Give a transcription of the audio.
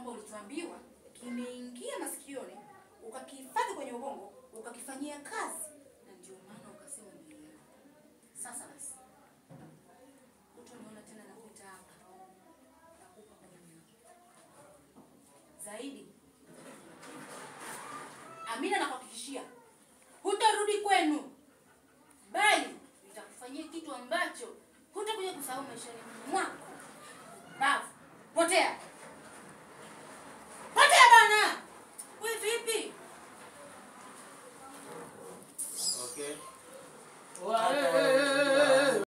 kwamba ulichoambiwa kimeingia masikioni, ukakihifadhi kwenye ubongo, ukakifanyia kazi, na ndio maana ukasema nielewe. Sasa basi, utaniona tena nakuita hapa. Nakupa kwenye zaidi. Amina, nakuhakikishia hutarudi kwenu, bali nitakufanyia kitu ambacho hutakuja kusahau maishani mwako. Bavu, potea.